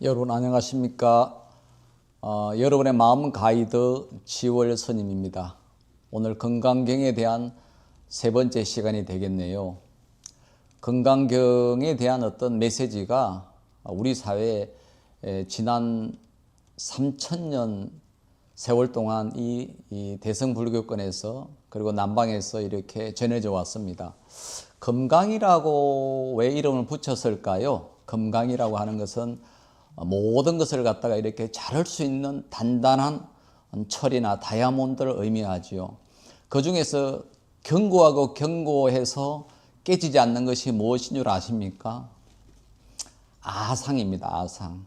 여러분 안녕하십니까? 여러분의 마음 가이드 지월 스님입니다. 오늘 건강경에 대한 세 번째 시간이 되겠네요. 건강경에 대한 어떤 메시지가 우리 사회에 지난 3000년 세월 동안 이 대승불교권에서 그리고 남방에서 이렇게 전해져 왔습니다. 금강이라고 왜 이름을 붙였을까요? 금강이라고 하는 것은 모든 것을 갖다가 이렇게 자를 수 있는 단단한 철이나 다이아몬드를 의미하지요. 그 중에서 견고하고 견고해서 깨지지 않는 것이 무엇인 줄 아십니까? 아상입니다. 아상.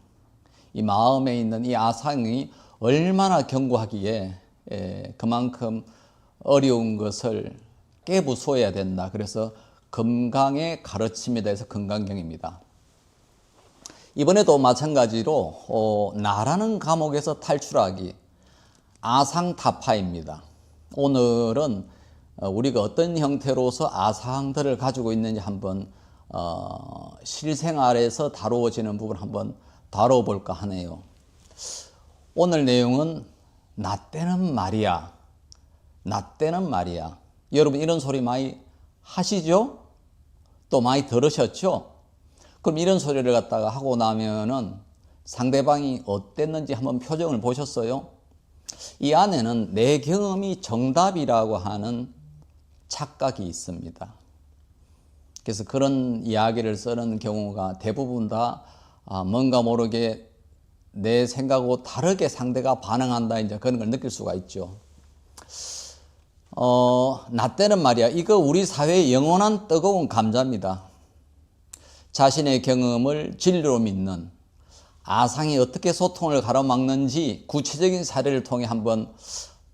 이 마음에 있는 이 아상이 얼마나 견고하기에 그만큼 어려운 것을 깨부숴야 된다. 그래서 금강의 가르침에 대해서 건강경입니다. 이번에도 마찬가지로 나라는 감옥에서 탈출하기 아상타파입니다. 오늘은 우리가 어떤 형태로서 아상들을 가지고 있는지 한번 실생활에서 다루어지는 부분 한번 다뤄볼까 하네요. 오늘 내용은 나 때는 말이야. 나 때는 말이야. 여러분 이런 소리 많이 하시죠? 또 많이 들으셨죠? 그럼 이런 소리를 갖다가 하고 나면은 상대방이 어땠는지 한번 표정을 보셨어요? 이 안에는 내 경험이 정답이라고 하는 착각이 있습니다. 그래서 그런 이야기를 쓰는 경우가 대부분 다 뭔가 모르게 내 생각하고 다르게 상대가 반응한다, 이제 그런 걸 느낄 수가 있죠. 나 때는 말이야. 이거 우리 사회의 영원한 뜨거운 감자입니다. 자신의 경험을 진리로 믿는 아상이 어떻게 소통을 가로막는지 구체적인 사례를 통해 한번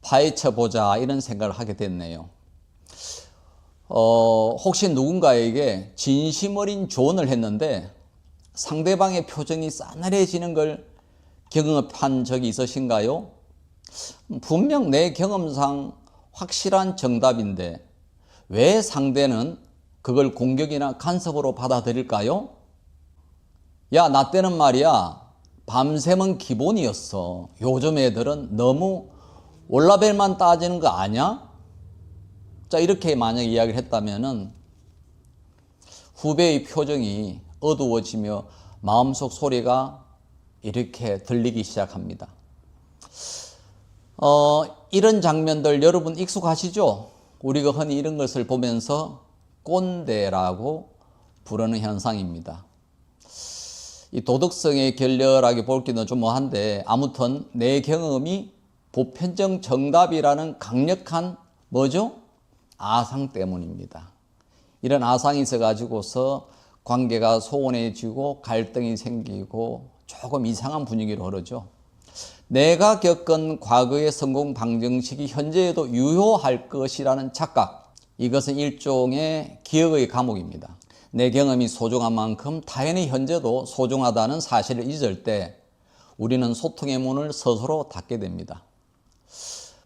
파헤쳐보자 이런 생각을 하게 됐네요. 혹시 누군가에게 진심 어린 조언을 했는데 상대방의 표정이 싸늘해지는 걸 경험한 적이 있으신가요? 분명 내 경험상 확실한 정답인데 왜 상대는 그걸 공격이나 간섭으로 받아들일까요? 야, 나 때는 말이야 밤샘은 기본이었어. 요즘 애들은 너무 올라벨만 따지는 거 아냐? 자, 이렇게 만약 이야기를 했다면은 후배의 표정이 어두워지며 마음속 소리가 이렇게 들리기 시작합니다. 이런 장면들 여러분 익숙하시죠? 우리가 흔히 이런 것을 보면서 꼰대라고 부르는 현상입니다. 이 도덕성의 결렬하게 볼기는 좀 뭐한데 아무튼 내 경험이 보편적 정답이라는 강력한 뭐죠? 아상 때문입니다. 이런 아상이 있어가지고서 관계가 소원해지고 갈등이 생기고 조금 이상한 분위기로 흐르죠. 내가 겪은 과거의 성공 방정식이 현재에도 유효할 것이라는 착각. 이것은 일종의 기억의 감옥입니다. 내 경험이 소중한 만큼 타인의 현재도 소중하다는 사실을 잊을 때 우리는 소통의 문을 스스로 닫게 됩니다.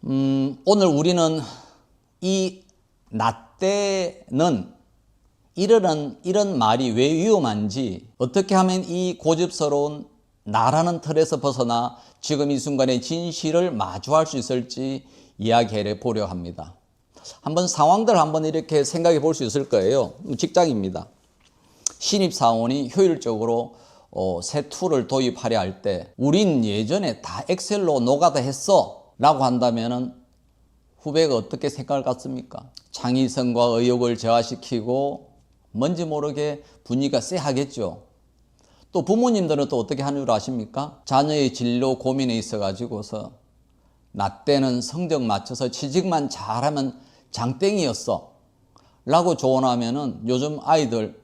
오늘 우리는 이 나 때는 이런 말이 왜 위험한지, 어떻게 하면 이 고집스러운 나라는 틀에서 벗어나 지금 이 순간의 진실을 마주할 수 있을지 이야기해 보려 합니다. 한번 상황들 한번 이렇게 생각해 볼 수 있을 거예요. 직장입니다. 신입사원이 효율적으로 새 툴을 도입하려 할 때 우린 예전에 다 엑셀로 노가다 했어 라고 한다면은 후배가 어떻게 생각을 갖습니까? 창의성과 의욕을 저하시키고 뭔지 모르게 분위기가 쎄하겠죠. 또 부모님들은 또 어떻게 하는 줄 아십니까? 자녀의 진로 고민에 있어 가지고서 나 때는 성적 맞춰서 취직만 잘하면 장땡이었어 라고 조언하면은 요즘 아이들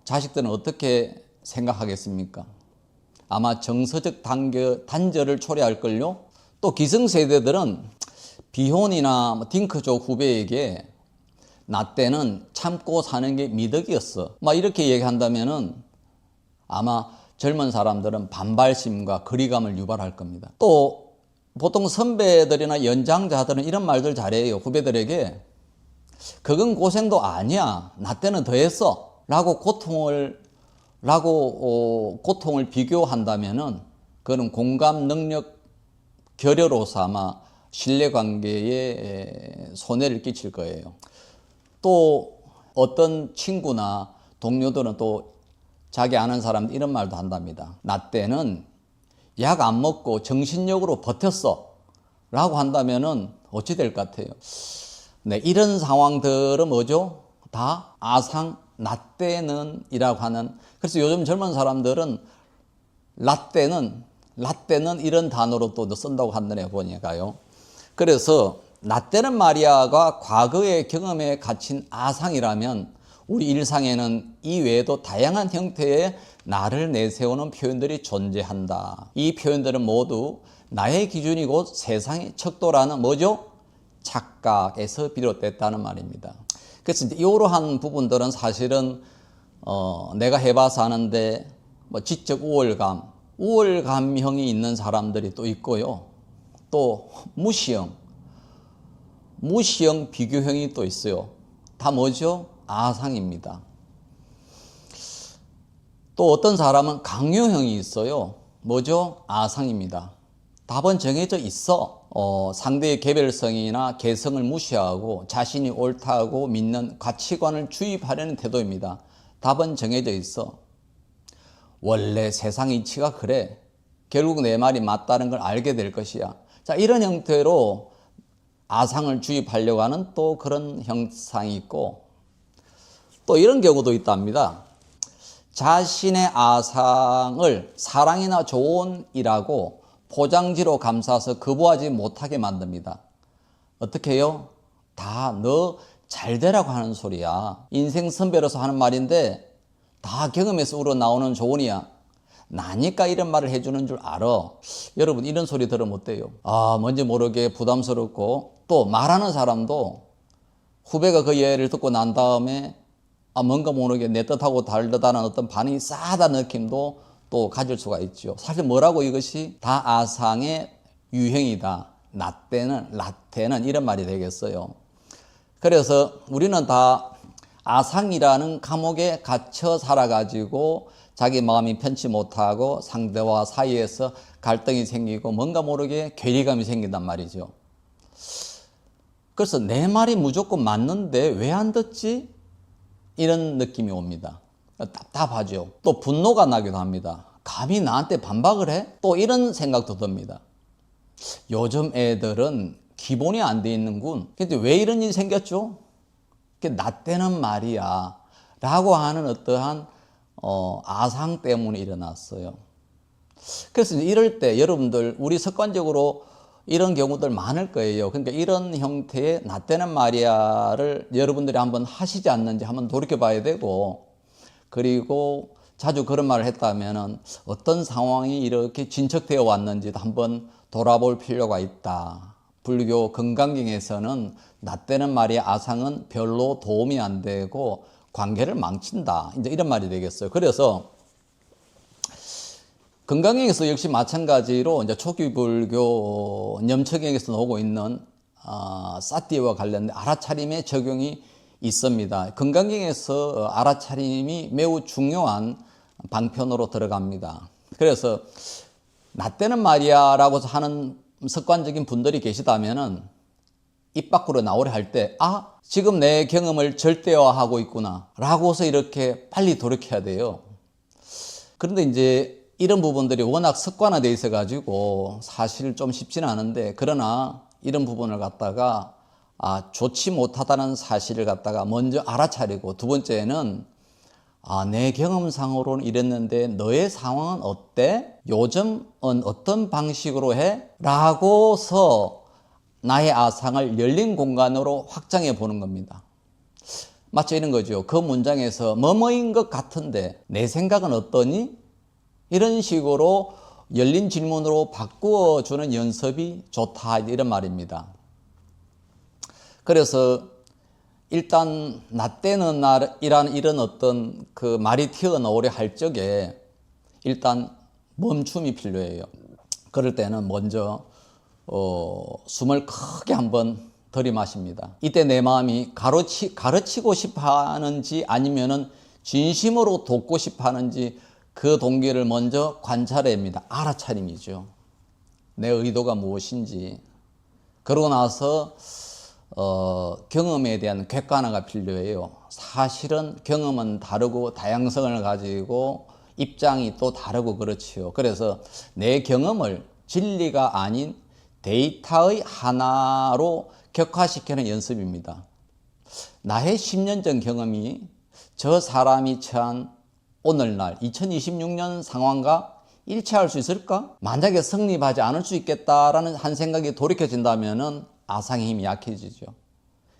자식들은 어떻게 생각하겠습니까? 아마 정서적 단절을 초래할걸요. 또 기성세대들은 비혼이나 딩크족 후배에게 나 때는 참고 사는 게 미덕이었어 막 이렇게 얘기한다면은 아마 젊은 사람들은 반발심과 거리감을 유발할 겁니다. 또 보통 선배들이나 연장자들은 이런 말들 잘해요. 후배들에게 그건 고생도 아니야. 나 때는 더 했어 라고 고통을 라고 고통을 비교한다면은 그는 공감 능력 결여로서 아마 신뢰관계에 손해를 끼칠 거예요. 또 어떤 친구나 동료들은 또 자기 아는 사람들 이런 말도 한답니다. 나 때는 약 안 먹고 정신력으로 버텼어 라고 한다면은 어찌 될 것 같아요? 네, 이런 상황들은 뭐죠? 다 아상 나 때는 이라고 하는. 그래서 요즘 젊은 사람들은 라떼는 이런 단어로 또 쓴다고 한다네요, 보니까요. 그래서 나 때는 말이야가 과거의 경험에 갇힌 아상이라면 우리 일상에는 이 외에도 다양한 형태의 나를 내세우는 표현들이 존재한다. 이 표현들은 모두 나의 기준이 곧 세상의 척도라는 뭐죠? 착각에서 비롯됐다는 말입니다. 그래서 이제 이러한 부분들은 사실은 내가 해봐서 아는데 뭐 지적 우월감형이 있는 사람들이 또 있고요. 또 무시형 비교형이 또 있어요. 다 뭐죠? 아상입니다. 또 어떤 사람은 강요형이 있어요. 뭐죠? 아상입니다. 답은 정해져 있어. 상대의 개별성이나 개성을 무시하고 자신이 옳다고 믿는 가치관을 주입하려는 태도입니다. 답은 정해져 있어. 원래 세상 이치가 그래. 결국 내 말이 맞다는 걸 알게 될 것이야. 자, 이런 형태로 아상을 주입하려고 하는 또 그런 형상이 있고, 또 이런 경우도 있답니다. 자신의 아상을 사랑이나 조언이라고 포장지로 감싸서 거부하지 못하게 만듭니다. 어떻게 해요? 다 너 잘되라고 하는 소리야. 인생 선배로서 하는 말인데 다 경험에서 우러나오는 조언이야. 나니까 이런 말을 해주는 줄 알아. 여러분 이런 소리 들으면 어때요? 뭔지 모르게 부담스럽고, 또 말하는 사람도 후배가 그 예를 듣고 난 다음에 뭔가 모르게 내 뜻하고 다르다는 어떤 반응이 싸하다는 느낌도 또 가질 수가 있죠. 사실 뭐라고 이것이 다 아상의 유형이다. 라떼는 이런 말이 되겠어요. 그래서 우리는 다 아상이라는 감옥에 갇혀 살아가지고 자기 마음이 편치 못하고 상대와 사이에서 갈등이 생기고 뭔가 모르게 괴리감이 생긴단 말이죠. 그래서 내 말이 무조건 맞는데 왜 안 듣지? 이런 느낌이 옵니다. 답답하죠. 또 분노가 나기도 합니다. 감히 나한테 반박을 해? 또 이런 생각도 듭니다. 요즘 애들은 기본이 안 돼 있는군. 근데 왜 이런 일이 생겼죠? 나 때는 말이야 라고 하는 어떠한 아상 때문에 일어났어요. 그래서 이럴 때 여러분들 우리 습관적으로 이런 경우들 많을 거예요. 그러니까 이런 형태의 나 때는 말이야를 여러분들이 한번 하시지 않는지 한번 돌이켜 봐야 되고, 그리고 자주 그런 말을 했다면 어떤 상황이 이렇게 진척되어 왔는지도 한번 돌아볼 필요가 있다. 불교 건강경에서는 나 때는 말이야 아상은 별로 도움이 안 되고 관계를 망친다. 이제 이런 말이 되겠어요. 그래서 건강경에서 역시 마찬가지로 이제 초기 불교 염처경에서 나오고 있는 사띠와 관련된 알아차림의 적용이 있습니다. 건강경에서 알아차림이 매우 중요한 방편으로 들어갑니다. 그래서 나 때는 말이야 라고 하는 습관적인 분들이 계시다면은 입 밖으로 나오려 할 때 지금 내 경험을 절대화하고 있구나 라고서 이렇게 빨리 돌이켜야 돼요. 그런데 이제 이런 부분들이 워낙 습관화되어 있어 가지고 사실 좀 쉽지는 않은데, 그러나 이런 부분을 갖다가 좋지 못하다는 사실을 갖다가 먼저 알아차리고, 두 번째는 내 경험상으로는 이랬는데 너의 상황은 어때? 요즘은 어떤 방식으로 해? 라고서 나의 아상을 열린 공간으로 확장해 보는 겁니다. 마치 이런 거죠. 그 문장에서 뭐뭐인 것 같은데 내 생각은 어떠니? 이런 식으로 열린 질문으로 바꾸어주는 연습이 좋다, 이런 말입니다. 그래서 일단 나 때는 날이라는 이런 어떤 그 말이 튀어나오려 할 적에 일단 멈춤이 필요해요. 그럴 때는 먼저 숨을 크게 한번 들이마십니다. 이때 내 마음이 가르치고 싶어 하는지 아니면은 진심으로 돕고 싶어 하는지 그 동기를 먼저 관찰해야 합니다. 알아차림이죠. 내 의도가 무엇인지. 그러고 나서 경험에 대한 객관화가 필요해요. 사실은 경험은 다르고 다양성을 가지고 입장이 또 다르고 그렇지요. 그래서 내 경험을 진리가 아닌 데이터의 하나로 격화시키는 연습입니다. 나의 10년 전 경험이 저 사람이 처한 오늘날 2026년 상황과 일치할 수 있을까? 만약에 성립하지 않을 수 있겠다라는 한 생각이 돌이켜진다면 아상의 힘이 약해지죠.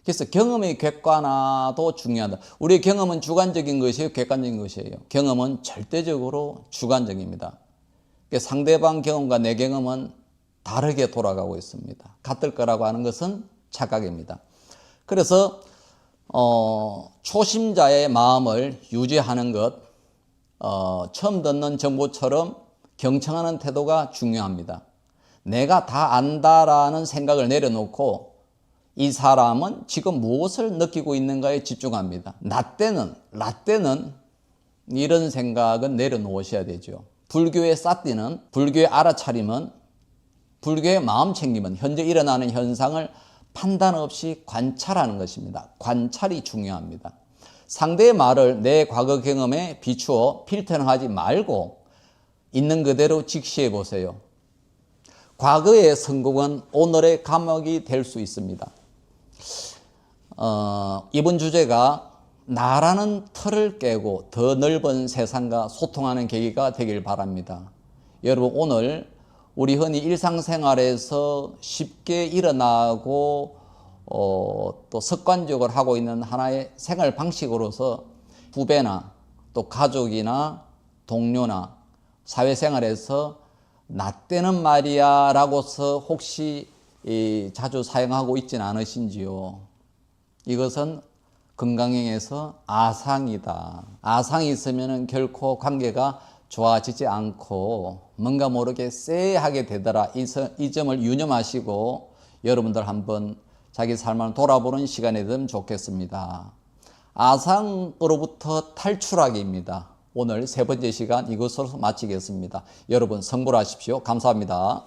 그래서 경험의 객관화도 중요하다. 우리의 경험은 주관적인 것이에요? 객관적인 것이에요? 경험은 절대적으로 주관적입니다. 상대방 경험과 내 경험은 다르게 돌아가고 있습니다. 같을 거라고 하는 것은 착각입니다. 그래서 초심자의 마음을 유지하는 것, 처음 듣는 정보처럼 경청하는 태도가 중요합니다. 내가 다 안다라는 생각을 내려놓고 이 사람은 지금 무엇을 느끼고 있는가에 집중합니다. 라떼는 이런 생각은 내려놓으셔야 되죠. 불교의 사띠는, 불교의 알아차림은, 불교의 마음챙김은 현재 일어나는 현상을 판단 없이 관찰하는 것입니다. 관찰이 중요합니다. 상대의 말을 내 과거 경험에 비추어 필터링하지 말고 있는 그대로 직시해 보세요. 과거의 성공은 오늘의 감옥이 될 수 있습니다. 이번 주제가 나라는 틀을 깨고 더 넓은 세상과 소통하는 계기가 되길 바랍니다. 여러분, 오늘 우리 흔히 일상생활에서 쉽게 일어나고 또 습관적으로 하고 있는 하나의 생활 방식으로서 후배나 또 가족이나 동료나 사회생활에서 나 때는 말이야 라고서 혹시 자주 사용하고 있지는 않으신지요? 이것은 건강형에서 아상이다. 아상이 있으면 결코 관계가 좋아지지 않고 뭔가 모르게 쎄하게 되더라. 이 점을 유념하시고 여러분들 한번 자기 삶을 돌아보는 시간이 되면 좋겠습니다. 아상으로부터 탈출하기입니다. 오늘 세 번째 시간 이것으로 마치겠습니다. 여러분 성불하십시오. 감사합니다.